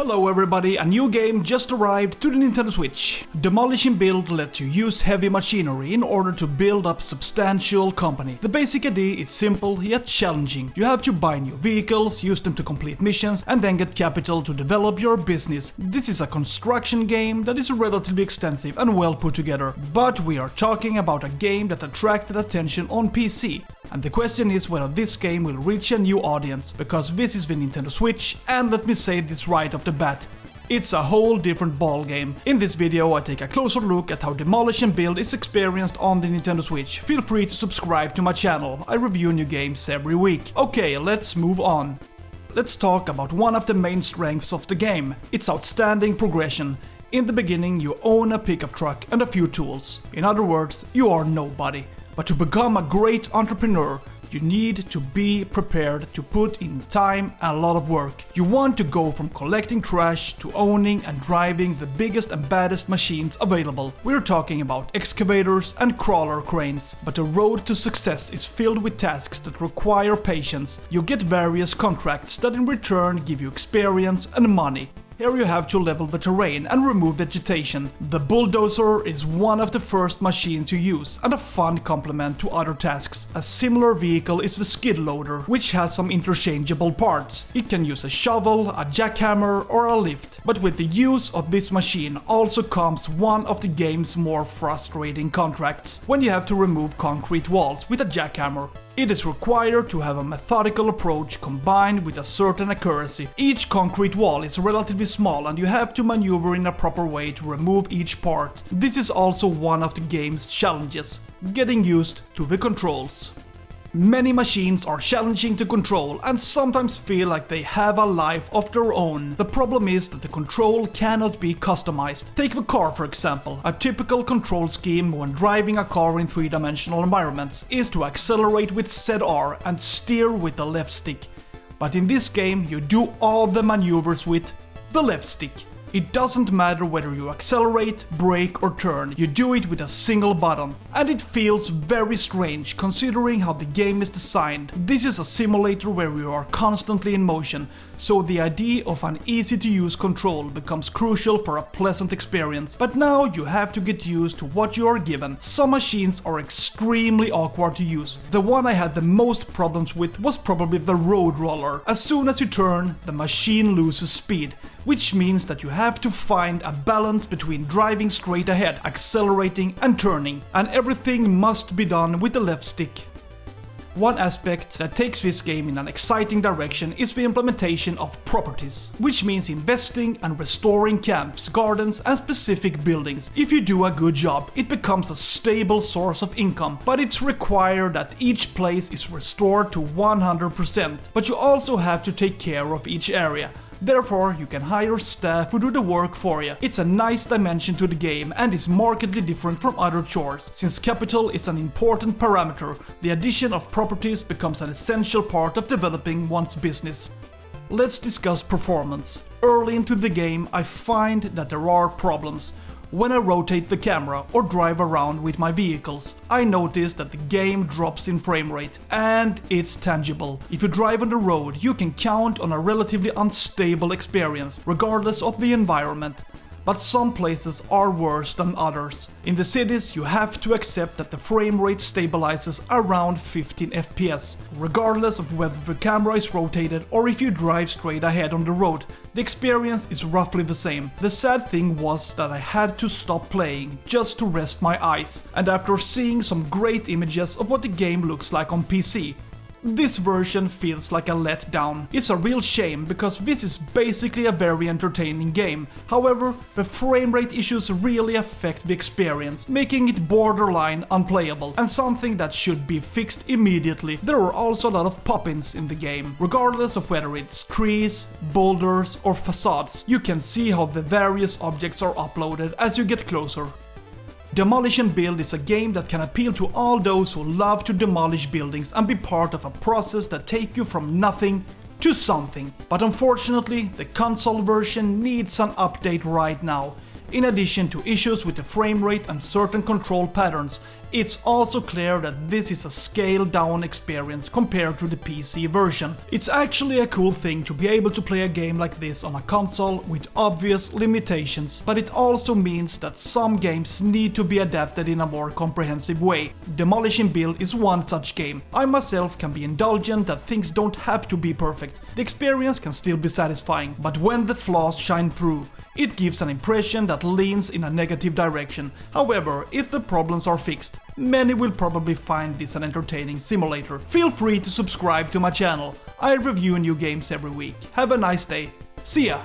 Hello everybody, a new game just arrived to the Nintendo Switch. Demolish Build lets you use heavy machinery in order to build up substantial company. The basic idea is simple yet challenging. You have to buy new vehicles, use them to complete missions, and then get capital to develop your business. This is a construction game that is relatively extensive and well put together, but we are talking about a game that attracted attention on PC. And the question is whether this game will reach a new audience, because this is the Nintendo Switch, and let me say this right off the bat, it's a whole different ball game. In this video I take a closer look at how Demolish Build is experienced on the Nintendo Switch. Feel free to subscribe to my channel, I review new games every week. Okay, let's move on. Let's talk about one of the main strengths of the game, its outstanding progression. In the beginning you own a pickup truck and a few tools. In other words, you are nobody. But to become a great entrepreneur, you need to be prepared to put in time and a lot of work. You want to go from collecting trash to owning and driving the biggest and baddest machines available. We're talking about excavators and crawler cranes. But the road to success is filled with tasks that require patience. You get various contracts that in return give you experience and money. Here you have to level the terrain and remove vegetation. The bulldozer is one of the first machines you use and a fun complement to other tasks. A similar vehicle is the skid loader, which has some interchangeable parts. It can use a shovel, a jackhammer or a lift. But with the use of this machine also comes one of the game's more frustrating contracts, when you have to remove concrete walls with a jackhammer. It is required to have a methodical approach combined with a certain accuracy. Each concrete wall is relatively small and you have to maneuver in a proper way to remove each part. This is also one of the game's challenges, getting used to the controls. Many machines are challenging to control and sometimes feel like they have a life of their own. The problem is that the control cannot be customized. Take the car for example. A typical control scheme when driving a car in three-dimensional environments is to accelerate with ZR and steer with the left stick. But in this game you do all the maneuvers with the left stick. It doesn't matter whether you accelerate, brake or turn, you do it with a single button. And it feels very strange considering how the game is designed. This is a simulator where you are constantly in motion, so the idea of an easy to use control becomes crucial for a pleasant experience. But now you have to get used to what you are given. Some machines are extremely awkward to use. The one I had the most problems with was probably the road roller. As soon as you turn, the machine loses speed, which means that you have to find a balance between driving straight ahead, accelerating and turning, and everything must be done with the left stick. One aspect that takes this game in an exciting direction is the implementation of properties, which means investing and restoring camps, gardens and specific buildings. If you do a good job, it becomes a stable source of income, but it's required that each place is restored to 100%. But you also have to take care of each area. Therefore, you can hire staff who do the work for you. It's a nice dimension to the game and is markedly different from other chores. Since capital is an important parameter, the addition of properties becomes an essential part of developing one's business. Let's discuss performance. Early into the game, I find that there are problems. When I rotate the camera or drive around with my vehicles, I notice that the game drops in frame rate, and it's tangible. If you drive on the road, you can count on a relatively unstable experience, regardless of the environment. But some places are worse than others. In the cities, you have to accept that the frame rate stabilizes around 15 FPS, regardless of whether the camera is rotated or if you drive straight ahead on the road. The experience is roughly the same. The sad thing was that I had to stop playing just to rest my eyes, and after seeing some great images of what the game looks like on PC, this version feels like a letdown. It's a real shame because this is basically a very entertaining game. However, the frame rate issues really affect the experience, making it borderline unplayable and something that should be fixed immediately. There are also a lot of pop-ins in the game. Regardless of whether it's trees, boulders or facades, you can see how the various objects are uploaded as you get closer. Demolish Build is a game that can appeal to all those who love to demolish buildings and be part of a process that takes you from nothing to something. But unfortunately, the console version needs an update right now. In addition to issues with the frame rate and certain control patterns, it's also clear that this is a scaled down experience compared to the PC version. It's actually a cool thing to be able to play a game like this on a console with obvious limitations, but it also means that some games need to be adapted in a more comprehensive way. Demolish Build is one such game. I myself can be indulgent that things don't have to be perfect. The experience can still be satisfying, but when the flaws shine through, it gives an impression that leans in a negative direction. However, if the problems are fixed, many will probably find this an entertaining simulator. Feel free to subscribe to my channel. I review new games every week. Have a nice day. See ya!